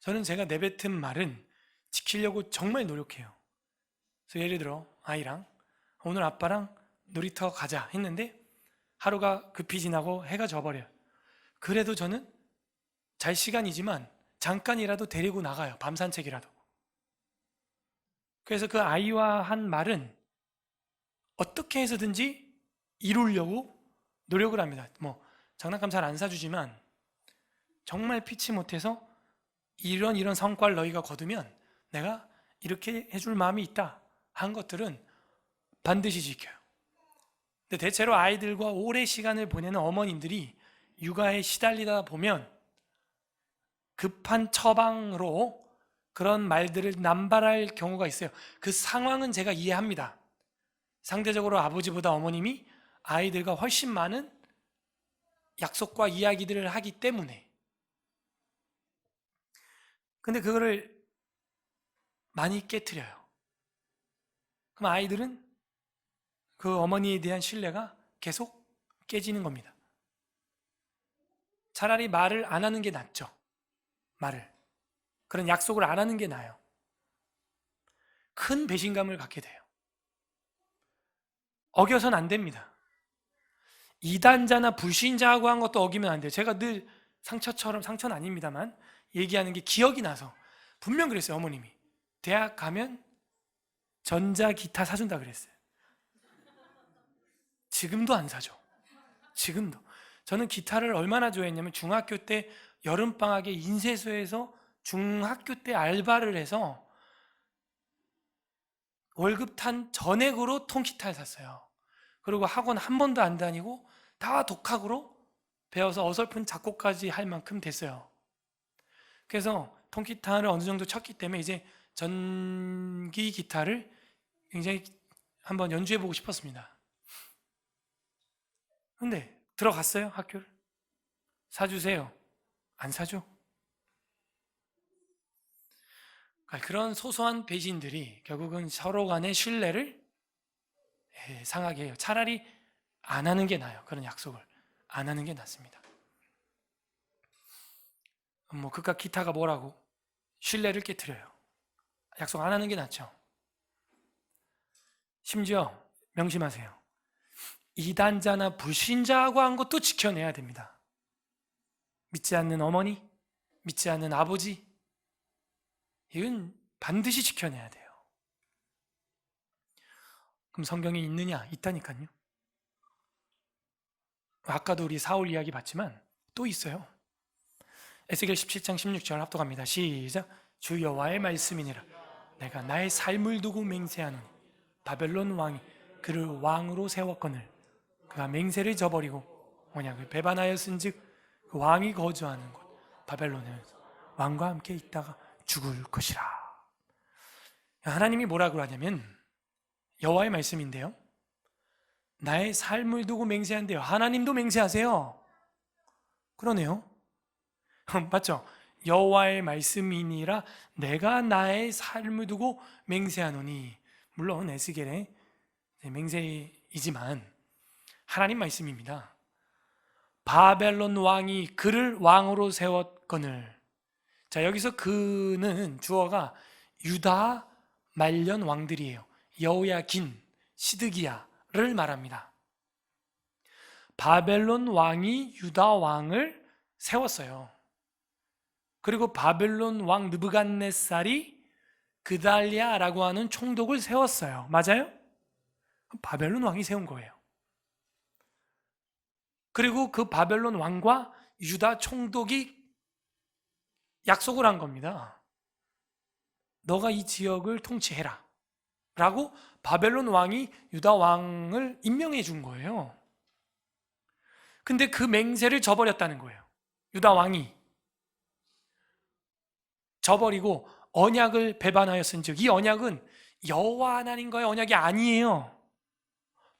[SPEAKER 1] 저는 제가 내뱉은 말은 지키려고 정말 노력해요. 그래서 예를 들어 아이랑 오늘 아빠랑 놀이터 가자 했는데 하루가 급히 지나고 해가 져버려요. 그래도 저는 잘 시간이지만 잠깐이라도 데리고 나가요. 밤 산책이라도. 그래서 그 아이와 한 말은 어떻게 해서든지 이루려고 노력을 합니다. 뭐 장난감 잘 안 사주지만 정말 피치 못해서 이런 성과를 너희가 거두면 내가 이렇게 해줄 마음이 있다 한 것들은 반드시 지켜요. 근데 대체로 아이들과 오래 시간을 보내는 어머님들이 육아에 시달리다 보면 급한 처방으로 그런 말들을 남발할 경우가 있어요. 그 상황은 제가 이해합니다. 상대적으로 아버지보다 어머님이 아이들과 훨씬 많은 약속과 이야기들을 하기 때문에. 근데 그거를 많이 깨트려요. 그럼 아이들은 그 어머니에 대한 신뢰가 계속 깨지는 겁니다. 차라리 말을 안 하는 게 낫죠. 그런 약속을 안 하는 게 나아요. 큰 배신감을 갖게 돼요. 어겨서는 안 됩니다. 이단자나 불신자하고 한 것도 어기면 안 돼요. 제가 늘 상처는 아닙니다만 얘기하는 게 기억이 나서 분명 그랬어요. 어머님이 대학 가면 전자기타 사준다 그랬어요. 지금도 안 사죠. 지금도. 저는 기타를 얼마나 좋아했냐면 중학교 때 여름방학에 인쇄소에서 중학교 때 알바를 해서 월급 탄 전액으로 통기타를 샀어요. 그리고 학원 한 번도 안 다니고 다 독학으로 배워서 어설픈 작곡까지 할 만큼 됐어요. 그래서 통기타를 어느 정도 쳤기 때문에 이제 전기 기타를 굉장히 한번 연주해보고 싶었습니다. 근데 들어갔어요, 학교를. 사주세요. 안 사죠. 그런 소소한 배신들이 결국은 서로 간의 신뢰를 상하게 해요. 차라리 안 하는 게 나아요. 그런 약속을 안 하는 게 낫습니다. 뭐 그깟 기타가 뭐라고 신뢰를 깨트려요. 약속 안 하는 게 낫죠. 심지어 명심하세요. 이단자나 불신자하고 한 것도 지켜내야 됩니다. 믿지 않는 어머니, 믿지 않는 아버지, 이건 반드시 지켜내야 돼요. 그럼 성경에 있느냐? 있다니까요. 아까도 우리 사울 이야기 봤지만 또 있어요. 에스겔 17장 16절 합독합니다. 시작. 주 여호와의 말씀이니라. 내가 나의 삶을 두고 맹세하노니 바벨론 왕이 그를 왕으로 세웠거늘 그가 맹세를 저버리고 언약을 배반하였은즉 그 왕이 거주하는 곳 바벨론에 왕과 함께 있다가 죽을 것이라. 하나님이 뭐라고 하냐면 여호와의 말씀인데요. 나의 삶을 두고 맹세한대요. 하나님도 맹세하세요. 그러네요. 맞죠? 여호와의 말씀이니라 내가 나의 삶을 두고 맹세하노니. 물론 에스겔의 맹세이지만 하나님 말씀입니다. 바벨론 왕이 그를 왕으로 세웠거늘. 자, 여기서 그는 주어가 유다 말년 왕들이에요. 여호야긴, 시드기야를 말합니다. 바벨론 왕이 유다 왕을 세웠어요. 그리고 바벨론 왕 느부갓네살이 그달리아라고 하는 총독을 세웠어요. 맞아요? 바벨론 왕이 세운 거예요. 그리고 그 바벨론 왕과 유다 총독이 약속을 한 겁니다. 너가 이 지역을 통치해라 라고 바벨론 왕이 유다 왕을 임명해 준 거예요. 근데 그 맹세를 저버렸다는 거예요. 유다 왕이 저버리고 언약을 배반하였은즉 이 언약은 여호와 하나님과의 언약이 아니에요.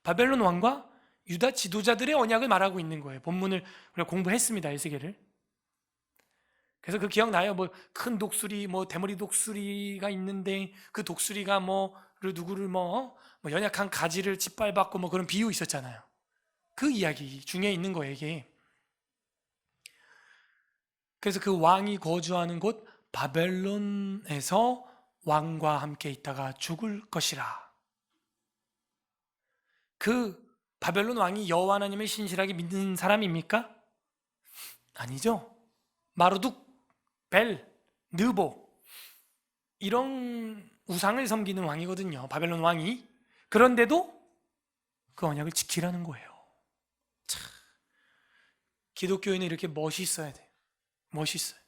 [SPEAKER 1] 바벨론 왕과 유다 지도자들의 언약을 말하고 있는 거예요. 본문을 우리가 공부했습니다. 에스겔을. 그래서 그 기억나요? 뭐 큰 독수리, 뭐 대머리 독수리가 있는데 그 독수리가 누구를 연약한 가지를 짓밟았고 뭐 그런 비유 있었잖아요. 그 이야기 중에 있는 거예요, 이게. 그래서 그 왕이 거주하는 곳 바벨론에서 왕과 함께 있다가 죽을 것이라. 그 바벨론 왕이 여호와 하나님을 신실하게 믿는 사람입니까? 아니죠. 마르둑, 벨, 느보 이런 우상을 섬기는 왕이거든요. 바벨론 왕이. 그런데도 그 언약을 지키라는 거예요. 참, 기독교인은 이렇게 멋있어야 돼요. 멋있어요.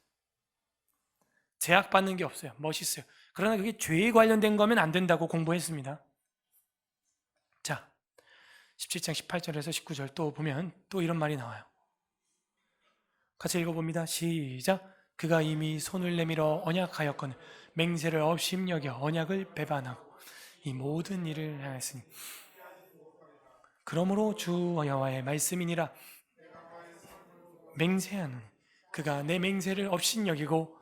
[SPEAKER 1] 제약받는 게 없어요. 멋있어요. 그러나 그게 죄에 관련된 거면 안 된다고 공부했습니다. 자, 17장 18절에서 19절 또 보면 또 이런 말이 나와요. 같이 읽어봅니다. 시작. 그가 이미 손을 내밀어 언약하였거늘 맹세를 업심여겨 언약을 배반하고 이 모든 일을 행하였으니 그러므로 주 여호와의 말씀이니라 맹세하노니 그가 내 맹세를 업신여기고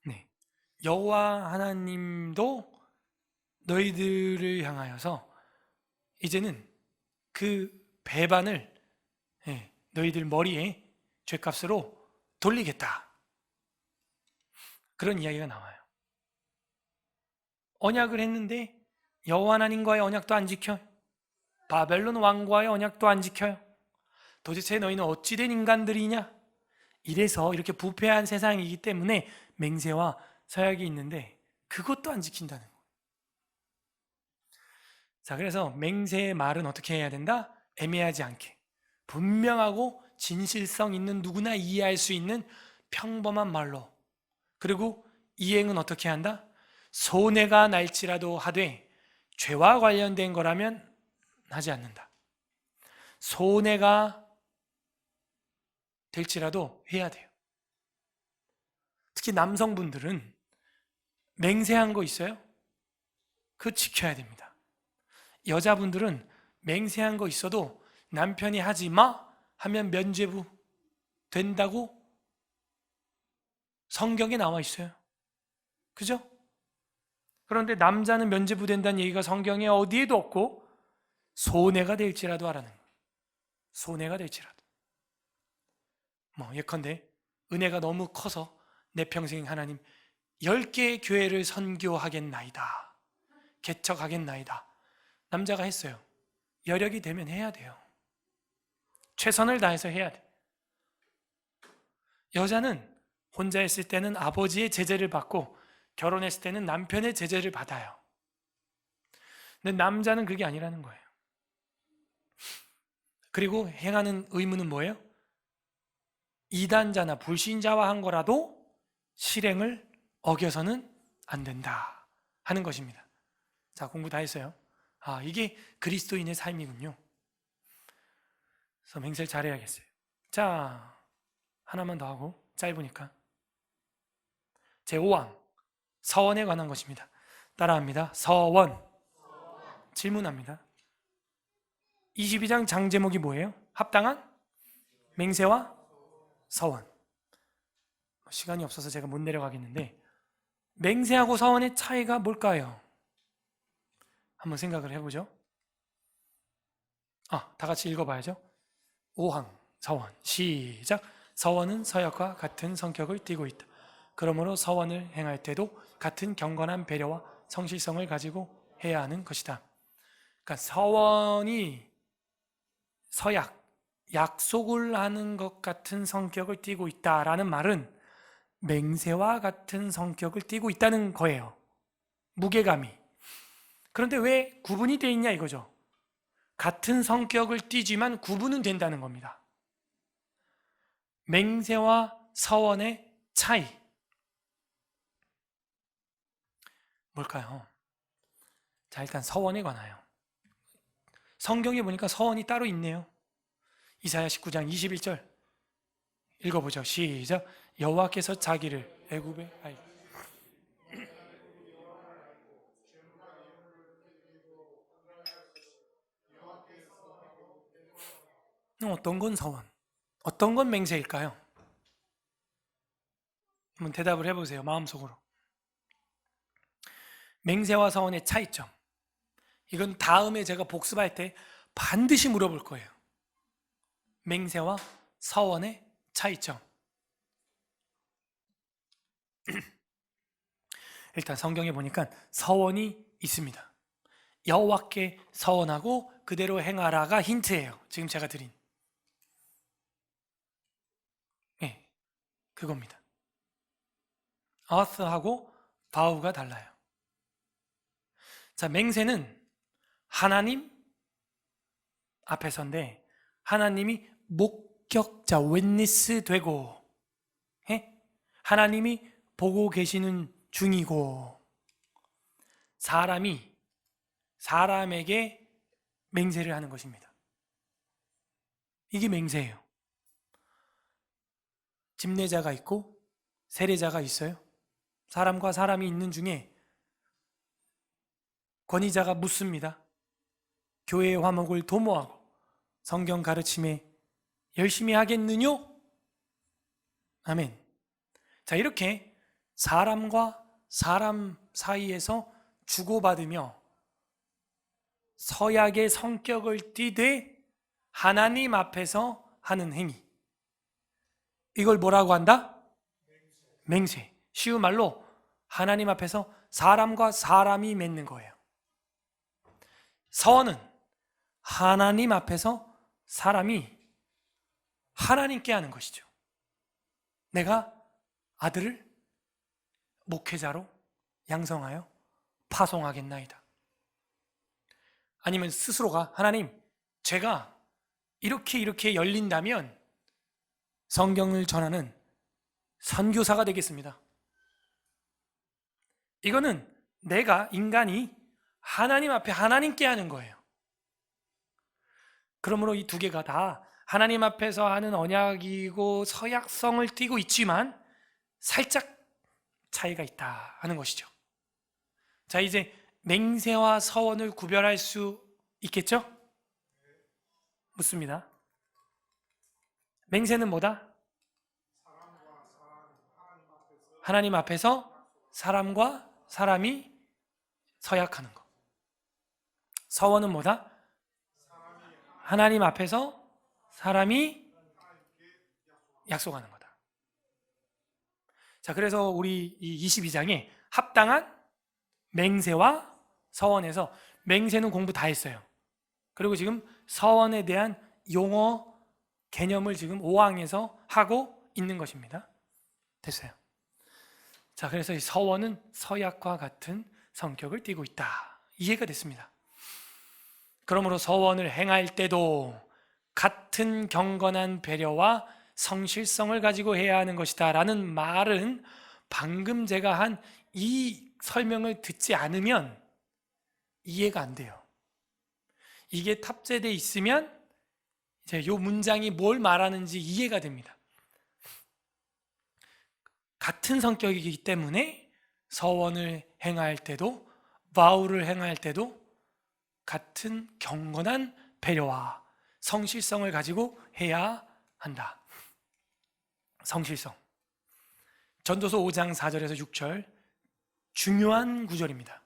[SPEAKER 1] 네. 여호와 하나님도 너희들을 향하여서 이제는 그 배반을 너희들 머리에 죗값으로 돌리겠다. 그런 이야기가 나와요. 언약을 했는데 여호와 하나님과의 언약도 안 지켜. 바벨론 왕과의 언약도 안 지켜요. 도대체 너희는 어찌 된 인간들이냐? 이래서 이렇게 부패한 세상이기 때문에 맹세와 서약이 있는데 그것도 안 지킨다는 거예요. 자, 그래서 맹세의 말은 어떻게 해야 된다? 애매하지 않게 분명하고 진실성 있는 누구나 이해할 수 있는 평범한 말로, 그리고 이행은 어떻게 한다? 손해가 날지라도 하되 죄와 관련된 거라면 하지 않는다. 손해가 될지라도 해야 돼요. 특히 남성분들은 맹세한 거 있어요? 그거 지켜야 됩니다. 여자분들은 맹세한 거 있어도 남편이 하지 마 하면 면죄부 된다고 성경에 나와 있어요. 그죠? 그런데 남자는 면죄부 된다는 얘기가 성경에 어디에도 없고 손해가 될지라도 하라는 거예요. 손해가 될지라도. 예컨대 은혜가 너무 커서 내 평생 하나님 10개의 교회를 선교하겠나이다, 개척하겠나이다. 남자가 했어요. 여력이 되면 해야 돼요. 최선을 다해서 해야 돼. 여자는 혼자 했을 때는 아버지의 제재를 받고 결혼했을 때는 남편의 제재를 받아요. 근데 남자는 그게 아니라는 거예요. 그리고 행하는 의무는 뭐예요? 이단자나 불신자와 한 거라도 실행을 어겨서는 안 된다 하는 것입니다. 자, 공부 다 했어요. 이게 그리스도인의 삶이군요. 그래서 맹세를 잘해야겠어요. 자, 하나만 더 하고 짧으니까. 제5항 서원에 관한 것입니다. 따라합니다. 서원. 질문합니다. 22장 장 제목이 뭐예요? 합당한 맹세와 서원. 시간이 없어서 제가 못 내려가겠는데 맹세하고 서원의 차이가 뭘까요? 한번 생각을 해보죠. 다 같이 읽어봐야죠. 5항 서원 시작. 서원은 서약과 같은 성격을 띠고 있다. 그러므로 서원을 행할 때도 같은 경건한 배려와 성실성을 가지고 해야 하는 것이다. 그러니까 서원이 서약, 약속을 하는 것 같은 성격을 띠고 있다라는 말은 맹세와 같은 성격을 띠고 있다는 거예요. 무게감이. 그런데 왜 구분이 돼 있냐 이거죠. 같은 성격을 띠지만 구분은 된다는 겁니다. 맹세와 서원의 차이 뭘까요? 자, 일단 서원에 관하여 성경에 보니까 서원이 따로 있네요. 이사야 19장 21절 읽어보죠. 시작. 여호와께서 자기를 애굽에 어떤 건 서원, 어떤 건 맹세일까요? 한번 대답을 해보세요. 마음속으로. 맹세와 서원의 차이점. 이건 다음에 제가 복습할 때 반드시 물어볼 거예요. 맹세와 서원의 차이점. 일단 성경에 보니까 서원이 있습니다. 여호와께 서원하고 그대로 행하라가 힌트예요. 지금 제가 드린. 그겁니다. earth하고 vow가 달라요. 자, 맹세는 하나님 앞에서인데 하나님이 목격자, witness 되고 하나님이 보고 계시는 중이고 사람이 사람에게 맹세를 하는 것입니다. 이게 맹세예요. 집례자가 있고 세례자가 있어요. 사람과 사람이 있는 중에 권위자가 묻습니다. 교회의 화목을 도모하고 성경 가르침에 열심히 하겠느뇨? 아멘. 자, 이렇게 사람과 사람 사이에서 주고받으며 서약의 성격을 띠되 하나님 앞에서 하는 행위. 이걸 뭐라고 한다? 맹세. 쉬운 말로 하나님 앞에서 사람과 사람이 맺는 거예요. 서원은 하나님 앞에서 사람이 하나님께 하는 것이죠. 내가 아들을 목회자로 양성하여 파송하겠나이다. 아니면 스스로가 하나님, 제가 이렇게 열린다면 성경을 전하는 선교사가 되겠습니다. 이거는 내가 인간이 하나님 앞에 하나님께 하는 거예요. 그러므로 이 두 개가 다 하나님 앞에서 하는 언약이고 서약성을 띠고 있지만 살짝 차이가 있다 하는 것이죠. 자, 이제 맹세와 서원을 구별할 수 있겠죠? 묻습니다. 맹세는 뭐다? 하나님 앞에서 사람과 사람이 서약하는 것. 서원은 뭐다? 하나님 앞에서 사람이 약속하는 거다. 자, 그래서 우리 이 22장에 합당한 맹세와 서원에서 맹세는 공부 다 했어요. 그리고 지금 서원에 대한 용어, 개념을 지금 5항에서 하고 있는 것입니다. 됐어요. 자, 그래서 이 서원은 서약과 같은 성격을 띠고 있다. 이해가 됐습니다. 그러므로 서원을 행할 때도 같은 경건한 배려와 성실성을 가지고 해야 하는 것이다 라는 말은 방금 제가 한 이 설명을 듣지 않으면 이해가 안 돼요. 이게 탑재되어 있으면 이제 이 문장이 뭘 말하는지 이해가 됩니다. 같은 성격이기 때문에 서원을 행할 때도 바울을 행할 때도 같은 경건한 배려와 성실성을 가지고 해야 한다. 성실성. 전도서 5장 4절에서 6절 중요한 구절입니다.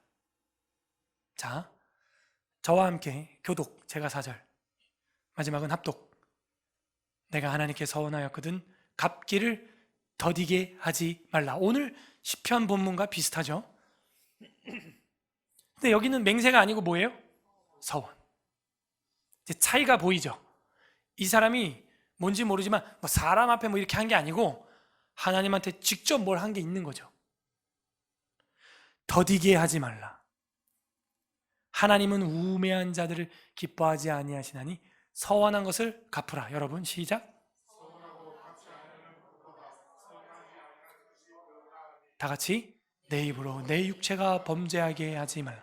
[SPEAKER 1] 자, 저와 함께 교독 제가 4절, 마지막은 합독. 내가 하나님께 서원하였거든 갚기를 더디게 하지 말라. 오늘 시편 본문과 비슷하죠. 근데 여기는 맹세가 아니고 뭐예요? 서원. 이제 차이가 보이죠. 이 사람이 뭔지 모르지만 뭐 사람 앞에 뭐 이렇게 한 게 아니고 하나님한테 직접 뭘 한 게 있는 거죠. 더디게 하지 말라. 하나님은 우매한 자들을 기뻐하지 아니하시나니 서원한 것을 갚으라. 여러분 시작. 다 같이 내 입으로 내 육체가 범죄하게 하지 말라.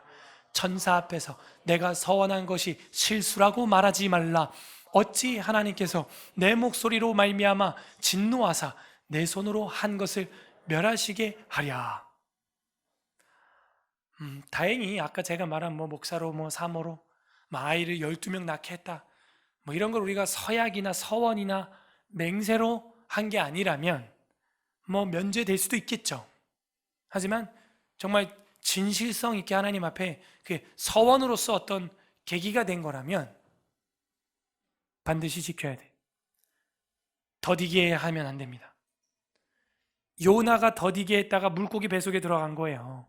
[SPEAKER 1] 천사 앞에서 내가 서원한 것이 실수라고 말하지 말라. 어찌 하나님께서 내 목소리로 말미암아 진노하사 내 손으로 한 것을 멸하시게 하랴. 다행히 아까 제가 말한 뭐 목사로 뭐 사모로 뭐 아이를 12명 낳게 했다 뭐 이런 걸 우리가 서약이나 서원이나 맹세로 한 게 아니라면 뭐 면제될 수도 있겠죠. 하지만 정말 진실성 있게 하나님 앞에 그 서원으로서 어떤 계기가 된 거라면 반드시 지켜야 돼. 더디게 하면 안 됩니다. 요나가 더디게 했다가 물고기 뱃속에 들어간 거예요.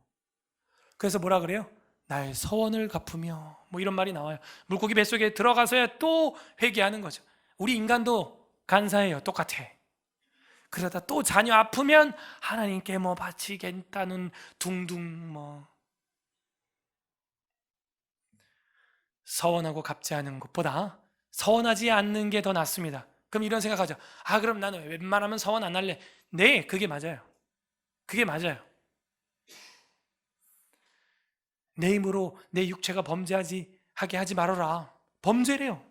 [SPEAKER 1] 그래서 뭐라 그래요? 나의 서원을 갚으며 뭐 이런 말이 나와요. 물고기 뱃속에 들어가서야 또 회개하는 거죠. 우리 인간도 간사해요. 똑같아. 그러다 또 자녀 아프면 하나님께 뭐 바치겠다는 둥둥 뭐. 서원하고 갚지 않은 것보다 서원하지 않는 게 더 낫습니다. 그럼 이런 생각하죠. 아, 그럼 나는 웬만하면 서원 안 할래. 네, 그게 맞아요. 그게 맞아요. 내 힘으로 내 육체가 범죄하게 하지 말아라. 범죄래요.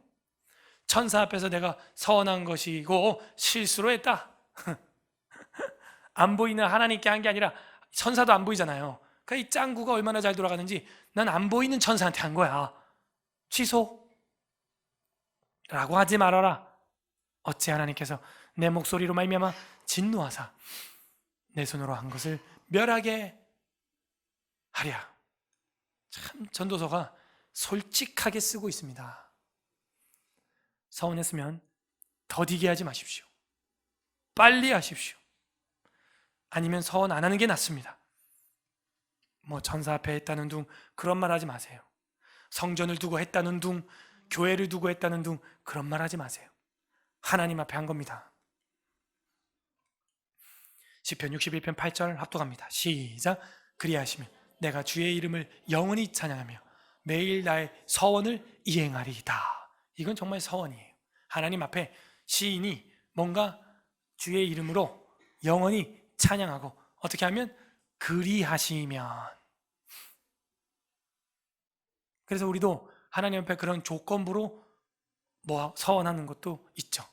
[SPEAKER 1] 천사 앞에서 내가 서원한 것이고 실수로 했다. 안 보이는 하나님께 한 게 아니라 천사도 안 보이잖아요. 그러니까 이 짱구가 얼마나 잘 돌아가는지 난 안 보이는 천사한테 한 거야. 취소. 라고 하지 말아라. 어찌 하나님께서 내 목소리로 말미암아 진노하사 내 손으로 한 것을 멸하게 하랴. 참 전도서가 솔직하게 쓰고 있습니다. 서운했으면 더디게 하지 마십시오. 빨리 하십시오. 아니면 서원 안 하는 게 낫습니다. 뭐 천사 앞에 했다는 둥 그런 말 하지 마세요. 성전을 두고 했다는 둥, 교회를 두고 했다는 둥 그런 말 하지 마세요. 하나님 앞에 한 겁니다. 시편 61편 8절 합독합니다. 시작. 그리하시면 내가 주의 이름을 영원히 찬양하며 매일 나의 서원을 이행하리이다. 이건 정말 서원이에요. 하나님 앞에 시인이 뭔가 주의 이름으로 영원히 찬양하고 어떻게 하면 그리하시면. 그래서 우리도 하나님 앞에 그런 조건부로 뭐 서원하는 것도 있죠.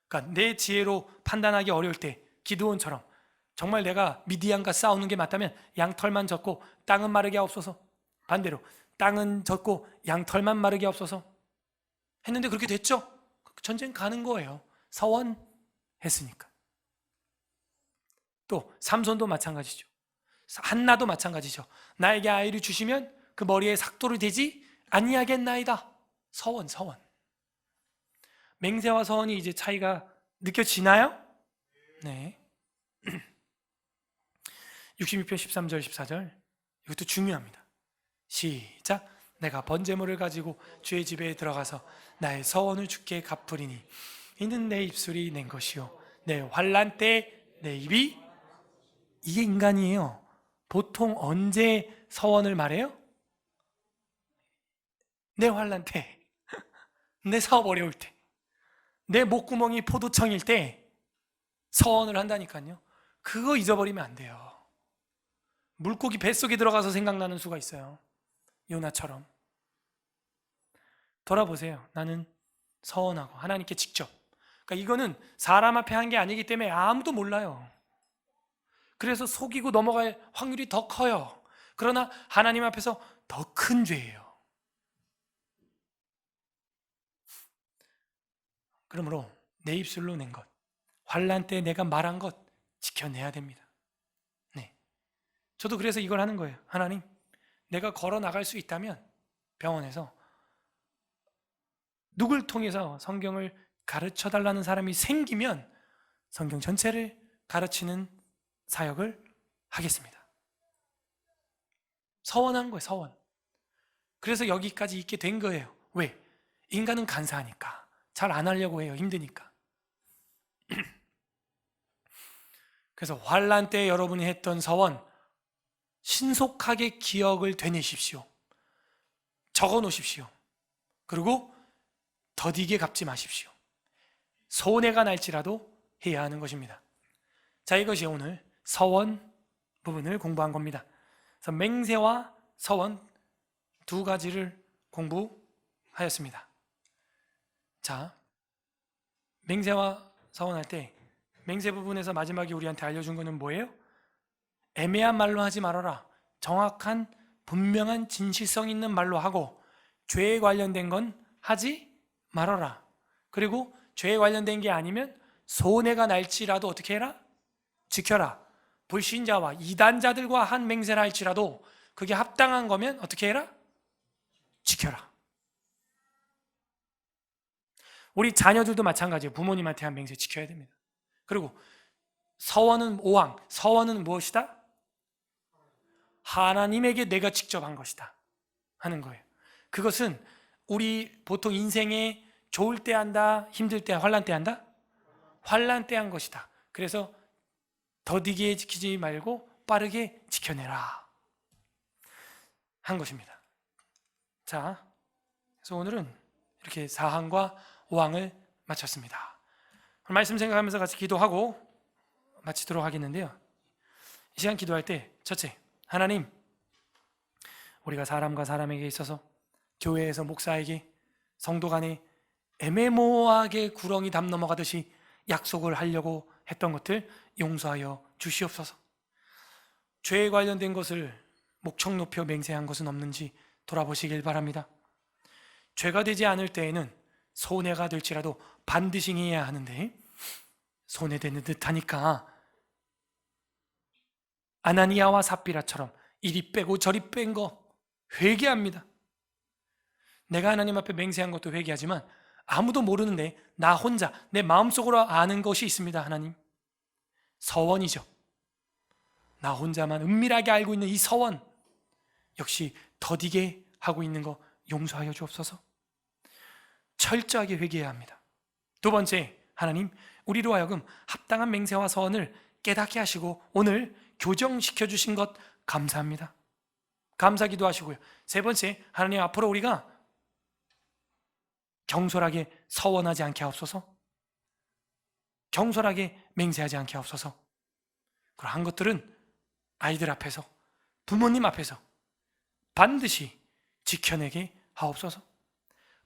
[SPEAKER 1] 그러니까 내 지혜로 판단하기 어려울 때 기드온처럼 정말 내가 미디안과 싸우는 게 맞다면 양털만 젓고 땅은 마르게 하옵소서. 반대로 땅은 젓고 양털만 마르게 하옵소서 했는데 그렇게 됐죠. 전쟁 가는 거예요. 서원했으니까. 또 삼손도 마찬가지죠. 한나도 마찬가지죠. 나에게 아이를 주시면 그 머리에 삭도를 대지 아니하겠나이다. 서원. 맹세와 서원이 이제 차이가 느껴지나요? 네. 66편 13절 14절 이것도 중요합니다. 시작. 내가 번제물을 가지고 주의 집에 들어가서 나의 서원을 주께 갚으리니 이는 내 입술이 낸 것이요 내 환난 때 내 입이. 이게 인간이에요. 보통 언제 서원을 말해요? 내 환난 때, 내 사업 어려울 때, 내 목구멍이 포도청일 때 서원을 한다니까요. 그거 잊어버리면 안 돼요. 물고기 뱃속에 들어가서 생각나는 수가 있어요. 요나처럼. 돌아보세요. 나는 서원하고 하나님께 직접. 그러니까 이거는 사람 앞에 한 게 아니기 때문에 아무도 몰라요. 그래서 속이고 넘어갈 확률이 더 커요. 그러나 하나님 앞에서 더 큰 죄예요. 그러므로 내 입술로 낸 것, 환난 때 내가 말한 것 지켜내야 됩니다. 네, 저도 그래서 이걸 하는 거예요. 하나님, 내가 걸어 나갈 수 있다면 병원에서 누굴 통해서 성경을 가르쳐 달라는 사람이 생기면 성경 전체를 가르치는 사역을 하겠습니다. 서원한 거예요, 서원. 그래서 여기까지 있게 된 거예요. 왜? 인간은 간사하니까. 잘 안 하려고 해요. 힘드니까. 그래서 환난 때 여러분이 했던 서원 신속하게 기억을 되뇌십시오. 적어 놓으십시오. 그리고 더디게 갚지 마십시오. 손해가 날지라도 해야 하는 것입니다. 자, 이것이 오늘 서원 부분을 공부한 겁니다. 그래서 맹세와 서원 두 가지를 공부하였습니다. 자, 맹세와 서원할 때 맹세 부분에서 마지막에 우리한테 알려준 거는 뭐예요? 애매한 말로 하지 말아라. 정확한 분명한 진실성 있는 말로 하고 죄에 관련된 건 하지 말아라. 그리고 죄에 관련된 게 아니면 손해가 날지라도 어떻게 해라? 지켜라. 불신자와 이단자들과 한 맹세를 할지라도 그게 합당한 거면 어떻게 해라? 지켜라. 우리 자녀들도 마찬가지예요. 부모님한테 한 맹세 지켜야 됩니다. 그리고 서원은 5항. 서원은 무엇이다? 하나님에게 내가 직접 한 것이다 하는 거예요. 그것은 우리 보통 인생에 좋을 때 한다, 힘들 때, 환난 때 한다? 환난 때 한 것이다. 그래서 더디게 지키지 말고 빠르게 지켜내라 한 것입니다. 자, 그래서 오늘은 이렇게 4항과 5항을 마쳤습니다. 말씀 생각하면서 같이 기도하고 마치도록 하겠는데요. 이 시간 기도할 때 첫째, 하나님, 우리가 사람과 사람에게 있어서 교회에서 목사에게 성도 간에 애매모호하게 구렁이 담 넘어가듯이 약속을 하려고 했던 것들 용서하여 주시옵소서. 죄에 관련된 것을 목청 높여 맹세한 것은 없는지 돌아보시길 바랍니다. 죄가 되지 않을 때에는 손해가 될지라도 반드시 해야 하는데 손해되는 듯하니까 아나니아와 삽비라처럼 이리 빼고 저리 뺀 거 회개합니다. 내가 하나님 앞에 맹세한 것도 회개하지만 아무도 모르는데 나 혼자 내 마음속으로 아는 것이 있습니다. 하나님, 서원이죠. 나 혼자만 은밀하게 알고 있는 이 서원 역시 더디게 하고 있는 거 용서하여 주옵소서. 철저하게 회개해야 합니다. 두 번째, 하나님 우리로 하여금 합당한 맹세와 서원을 깨닫게 하시고 오늘 교정시켜 주신 것 감사합니다. 감사기도 하시고요. 세 번째, 하나님 앞으로 우리가 경솔하게 서원하지 않게 하옵소서. 경솔하게 맹세하지 않게 하옵소서. 그러한 것들은 아이들 앞에서, 부모님 앞에서 반드시 지켜내게 하옵소서.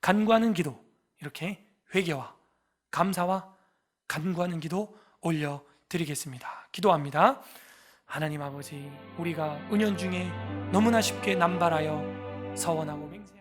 [SPEAKER 1] 간구하는 기도, 이렇게 회개와 감사와 간구하는 기도 올려드리겠습니다. 기도합니다. 하나님 아버지, 우리가 은연중에 너무나 쉽게 남발하여 서원하고 맹세